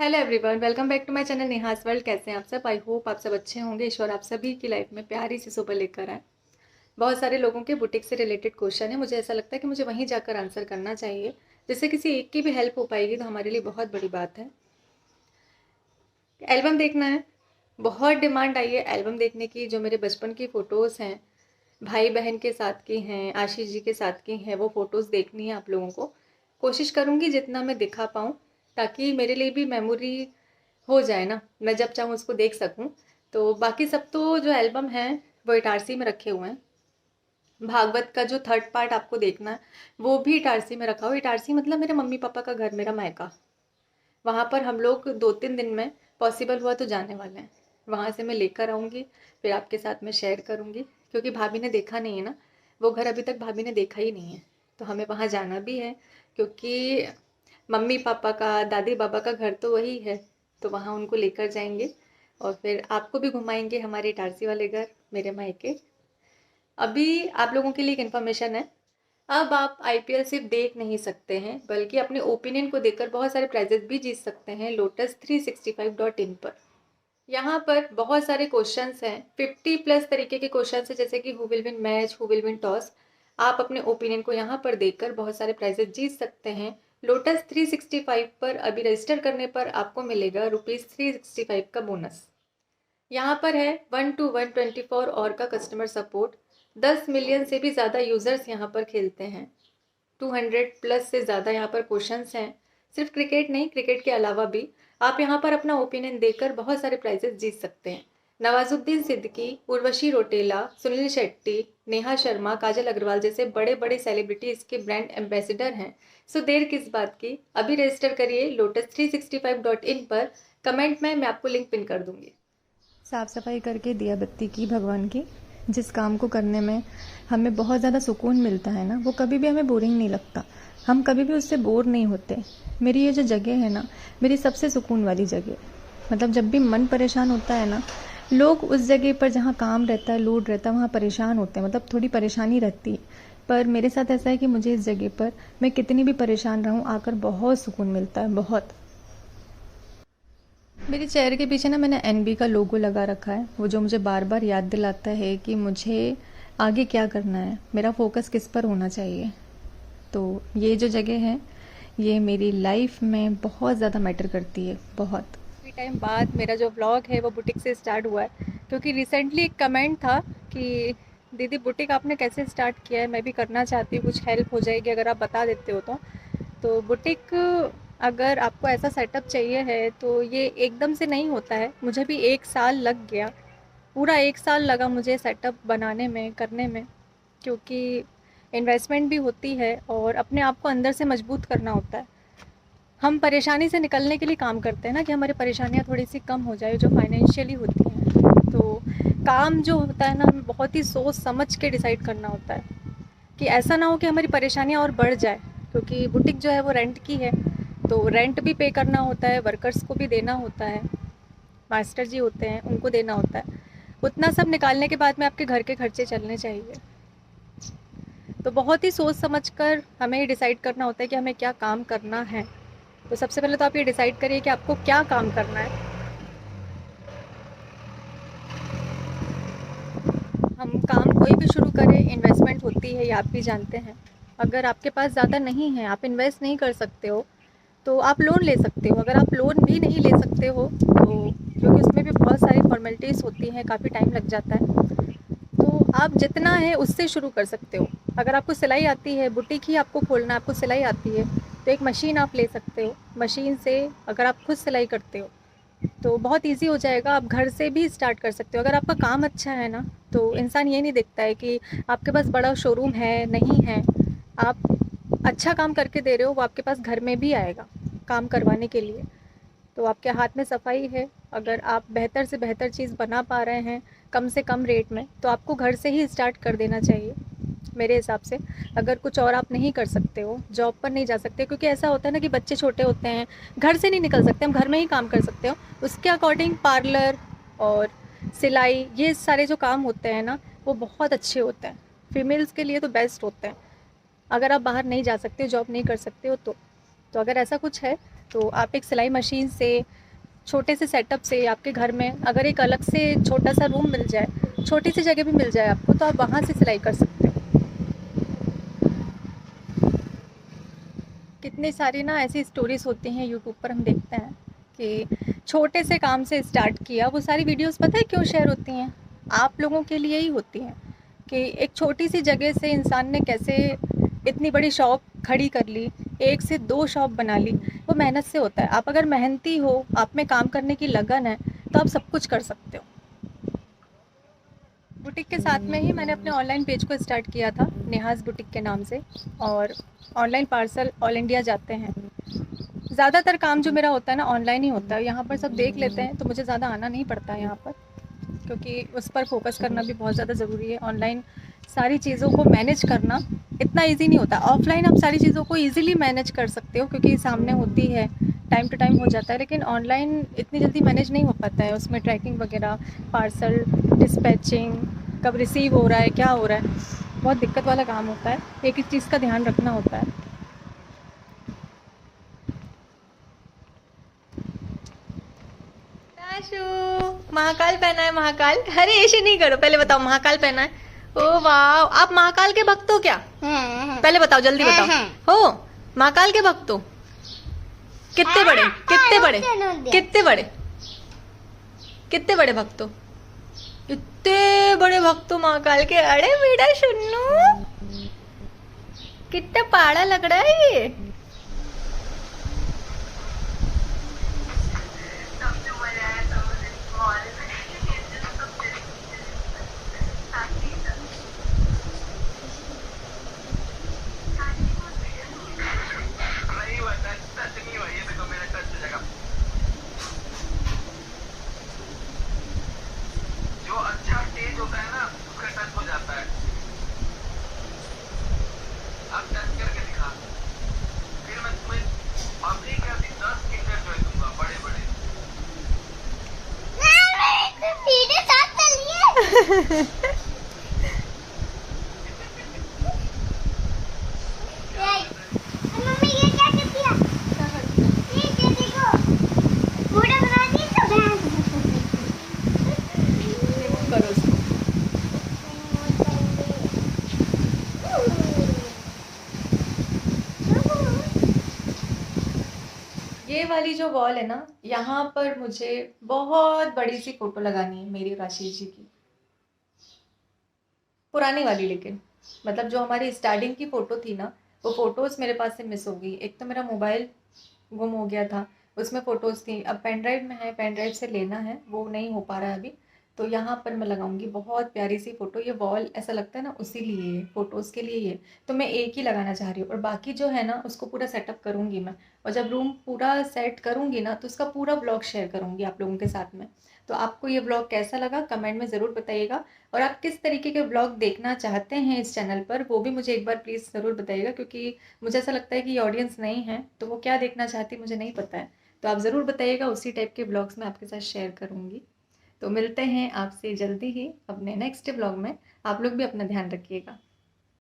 Hello everyone, welcome back to my channel Neha's world. कैसे हैं आप सब? आई होप आप सब अच्छे होंगे। ईश्वर आप सभी की लाइफ में प्यारी सी सुबह लेकर आए। बहुत सारे लोगों के बुटीक से रिलेटेड क्वेश्चन है, मुझे ऐसा लगता है कि मुझे वहीं जाकर आंसर करना चाहिए। जिससे किसी एक की भी हेल्प हो पाएगी तो हमारे लिए बहुत बड़ी बात है। एल्बम देखना है, बहुत डिमांड आई है एल्बम देखने की। जो मेरे बचपन की फ़ोटोज़ हैं, भाई बहन के साथ की हैं, आशीष जी के साथ की हैं, वो फ़ोटोज़ देखनी है आप लोगों को। कोशिश करूँगी जितना मैं दिखा पाऊँ, ताकि मेरे लिए भी मेमोरी हो जाए ना, मैं जब चाहूँ उसको देख सकूँ। तो बाकी सब तो जो एल्बम है वो इटारसी में रखे हुए हैं। भागवत का जो थर्ड पार्ट आपको देखना है वो भी इटारसी में रखा हो। इटारसी मतलब मेरे मम्मी पापा का घर, मेरा मायका। वहाँ पर हम लोग 2-3 दिन में पॉसिबल हुआ तो जाने वाले हैं। वहाँ से मैं लेकर आऊँगी, फिर आपके साथ मैं शेयर करूँगी। क्योंकि भाभी ने देखा नहीं है ना, वो घर अभी तक भाभी ने देखा ही नहीं है। तो हमें वहाँ जाना भी है, क्योंकि मम्मी पापा का, दादी बाबा का घर तो वही है। तो वहाँ उनको लेकर जाएंगे और फिर आपको भी घुमाएंगे हमारे इटारसी वाले घर, मेरे मायके। अभी आप लोगों के लिए एक इन्फॉर्मेशन है। अब आप आईपीएल सिर्फ देख नहीं सकते हैं, बल्कि अपने ओपिनियन को देकर बहुत सारे प्राइजेस भी जीत सकते हैं lotus365.in पर। यहाँ पर बहुत सारे क्वेश्चंस हैं, 50 प्लस तरीके के क्वेश्चंस हैं, जैसे कि who will win match, who will win toss. आप अपने ओपिनियन को यहाँ पर देकर बहुत सारे प्राइजेस जीत सकते हैं। lotus365 पर अभी रजिस्टर करने पर आपको मिलेगा ₹365 का बोनस। यहाँ पर है 1 to 124 और का कस्टमर सपोर्ट। 10 मिलियन से भी ज़्यादा यूज़र्स यहाँ पर खेलते हैं। 200 प्लस से ज़्यादा यहाँ पर क्वेश्चंस हैं। सिर्फ क्रिकेट नहीं, क्रिकेट के अलावा भी आप यहाँ पर अपना ओपिनियन देकर बहुत सारे प्राइजेस जीत सकते हैं। नवाजुद्दीन सिद्दीकी, उर्वशी रौटेला, सुनील शेट्टी, नेहा शर्मा, काजल अग्रवाल जैसे बड़े बड़े सेलिब्रिटी इसके ब्रांड एम्बेसडर हैं। सो देर किस बात की, अभी रजिस्टर करिए lotus365.in पर। कमेंट में मैं आपको लिंक पिन कर दूंगी। साफ़ सफाई करके दिया बत्ती की भगवान की। जिस काम को करने में हमें बहुत ज़्यादा सुकून मिलता है ना, वो कभी भी हमें बोरिंग नहीं लगता। हम कभी भी उससे बोर नहीं होते। मेरी ये जो जगह है ना, मेरी सबसे सुकून वाली जगह। मतलब जब भी मन परेशान होता है ना, लोग उस जगह पर जहाँ काम रहता है, लोड रहता है, वहाँ परेशान होते हैं, मतलब थोड़ी परेशानी रहती है। पर मेरे साथ ऐसा है कि मुझे इस जगह पर मैं कितनी भी परेशान रहूँ, आकर बहुत सुकून मिलता है, बहुत। मेरे चेहरे के पीछे ना मैंने एनबी का लोगो लगा रखा है, वो जो मुझे बार बार याद दिलाता है कि मुझे आगे क्या करना है, मेरा फोकस किस पर होना चाहिए। तो ये जो जगह है, ये मेरी लाइफ में बहुत ज़्यादा मैटर करती है, बहुत। काफ़ी टाइम बाद मेरा जो व्लॉग है वो बुटीक से स्टार्ट हुआ है, क्योंकि रिसेंटली एक कमेंट था कि दीदी बुटीक आपने कैसे स्टार्ट किया है, मैं भी करना चाहती हूँ, कुछ हेल्प हो जाएगी अगर आप बता देते हो तो बुटीक अगर आपको ऐसा सेटअप चाहिए है तो ये एकदम से नहीं होता है। मुझे भी 1 साल लग गया, पूरा 1 साल लगा मुझे सेटअप बनाने में, करने में। क्योंकि इन्वेस्टमेंट भी होती है और अपने आप को अंदर से मजबूत करना होता है। हम परेशानी से निकलने के लिए काम करते हैं ना, कि हमारी परेशानियाँ थोड़ी सी कम हो जाए जो फाइनेंशियली होती हैं। तो काम जो होता है ना, हमें बहुत ही सोच समझ के डिसाइड करना होता है, कि ऐसा ना हो कि हमारी परेशानियाँ और बढ़ जाए। क्योंकि बुटीक जो है वो रेंट की है, तो रेंट भी पे करना होता है, वर्कर्स को भी देना होता है, मास्टर जी होते हैं उनको देना होता है। उतना सब निकालने के बाद में आपके घर के खर्चे चलने चाहिए। तो बहुत ही सोच समझ कर हमें डिसाइड करना होता है कि हमें क्या काम करना है। तो सबसे पहले तो आप ये डिसाइड करिए कि आपको क्या काम करना है। हम काम कोई भी शुरू करें, इन्वेस्टमेंट होती है, ये आप भी जानते हैं। अगर आपके पास ज़्यादा नहीं है, आप इन्वेस्ट नहीं कर सकते हो, तो आप लोन ले सकते हो। अगर आप लोन भी नहीं ले सकते हो तो, क्योंकि उसमें भी बहुत सारी फॉर्मेलिटीज़ होती हैं, काफ़ी टाइम लग जाता है, तो आप जितना है उससे शुरू कर सकते हो। अगर आपको सिलाई आती है, बुटीक ही आपको खोलना, आपको सिलाई आती है, तो एक मशीन आप ले सकते हो। मशीन से अगर आप खुद सिलाई करते हो तो बहुत ईज़ी हो जाएगा, आप घर से भी स्टार्ट कर सकते हो। अगर आपका काम अच्छा है ना, तो इंसान ये नहीं देखता है कि आपके पास बड़ा शोरूम है, नहीं है। आप अच्छा काम करके दे रहे हो, वो आपके पास घर में भी आएगा काम करवाने के लिए। तो आपके हाथ में सफाई है, अगर आप बेहतर से बेहतर चीज़ बना पा रहे हैं कम से कम रेट में, तो आपको घर से ही स्टार्ट कर देना चाहिए मेरे हिसाब से। अगर कुछ और आप नहीं कर सकते हो, जॉब पर नहीं जा सकते, क्योंकि ऐसा होता है ना कि बच्चे छोटे होते हैं, घर से नहीं निकल सकते, हम घर में ही काम कर सकते हो। उसके अकॉर्डिंग पार्लर और सिलाई, ये सारे जो काम होते हैं ना, वो बहुत अच्छे होते हैं, फीमेल्स के लिए तो बेस्ट होते हैं। अगर आप बाहर नहीं जा सकते, जॉब नहीं कर सकते हो तो अगर ऐसा कुछ है, तो आप एक सिलाई मशीन से, छोटे से सेटअप से, आपके घर में अगर एक अलग से छोटा सा रूम मिल जाए, छोटी सी जगह भी मिल जाए आपको, तो आप वहाँ से सिलाई कर सकते हो। कितनी सारी ना ऐसी स्टोरीज़ होती हैं यूट्यूब पर, हम देखते हैं कि छोटे से काम से स्टार्ट किया। वो सारी वीडियोस पता है क्यों शेयर होती हैं? आप लोगों के लिए ही होती हैं कि एक छोटी सी जगह से इंसान ने कैसे इतनी बड़ी शॉप खड़ी कर ली, एक से दो शॉप बना ली। वो मेहनत से होता है। आप अगर मेहनती हो, आप में काम करने की लगन है, तो आप सब कुछ कर सकते हो। बुटीक के साथ में ही मैंने अपने ऑनलाइन पेज को स्टार्ट किया था, नेहाज़ बुटीक के नाम से। और ऑनलाइन पार्सल ऑल इंडिया जाते हैं। ज़्यादातर काम जो मेरा होता है ना, ऑनलाइन ही होता है। यहाँ पर सब देख लेते हैं, तो मुझे ज़्यादा आना नहीं पड़ता है यहाँ पर, क्योंकि उस पर फोकस करना भी बहुत ज़्यादा ज़रूरी है। ऑनलाइन सारी चीज़ों को मैनेज करना इतना ईजी नहीं होता। ऑफलाइन आप सारी चीज़ों को ईजिली मैनेज कर सकते हो, क्योंकि सामने होती है, टाइम टू टाइम हो जाता है। लेकिन ऑनलाइन इतनी जल्दी मैनेज नहीं हो पाता है, उसमें ट्रैकिंग वगैरह, पार्सल डिस्पैचिंग, कब रिसीव हो रहा है, क्या हो रहा है, बहुत दिक्कत वाला काम होता है। एक एक चीज़ का ध्यान रखना होता है। आशु, महाकाल पहना है, महाकाल। अरे ऐसे नहीं करो, पहले बताओ महाकाल पहना है। ओ वाह, आप महाकाल के भक्त हो क्या? पहले बताओ, जल्दी बताओ। हो महाकाल के भक्त हो? कितने बड़े, कितने बड़े, कितने बड़े, कितने बड़े भक्त हो? इतने बड़े भक्त हो महाकाल के। अरे बेटा सुन्नू, कितना पाड़ा लग रहा है ये। जो अच्छा स्टेज होता है ना, उसका टच हो जाता है। अब टच करके दिखा, फिर मैं तुम्हें पब्लिक का 10 किंडर जॉय दूंगा, बड़े बड़े। सीधे साथ चलिए। मम्मी ये क्या कर दिया? ये देखो, बूढ़ा बना दी तो भैंस। करो उसको। ये वाली जो वॉल है ना, यहाँ पर मुझे बहुत बड़ी सी फोटो लगानी है मेरी और आशीष जी की, पुरानी वाली। लेकिन मतलब जो हमारी स्टार्टिंग की फ़ोटो थी ना, वो फ़ोटोज़ मेरे पास से मिस हो गई। एक तो मेरा मोबाइल गुम हो गया था, उसमें फ़ोटोज़ थी। अब पेन ड्राइव में है, पेन ड्राइव से लेना है, वो नहीं हो पा रहा है अभी। तो यहाँ पर मैं लगाऊंगी बहुत प्यारी सी फ़ोटो। ये वॉल ऐसा लगता है ना, उसी लिए है, फ़ोटोज़ के लिए ही है। तो मैं एक ही लगाना चाह रही हूँ, और बाकी जो है ना, उसको पूरा सेटअप करूँगी मैं। और जब रूम पूरा सेट करूँगी ना, तो उसका पूरा ब्लॉग शेयर करूँगी आप लोगों के साथ में। तो आपको ये ब्लॉग कैसा लगा कमेंट में ज़रूर बताइएगा। और आप किस तरीके के ब्लॉग देखना चाहते हैं इस चैनल पर, वो भी मुझे एक बार प्लीज़ ज़रूर बताइएगा, क्योंकि मुझे ऐसा लगता है कि ये ऑडियंस नहीं है, तो वो क्या देखना चाहती मुझे नहीं पता है। तो आप ज़रूर बताइएगा, उसी टाइप के ब्लॉग्स मैं आपके साथ शेयर करूँगी। तो मिलते हैं आपसे जल्दी ही अपने नेक्स्ट ब्लॉग में। आप लोग भी अपना ध्यान रखिएगा।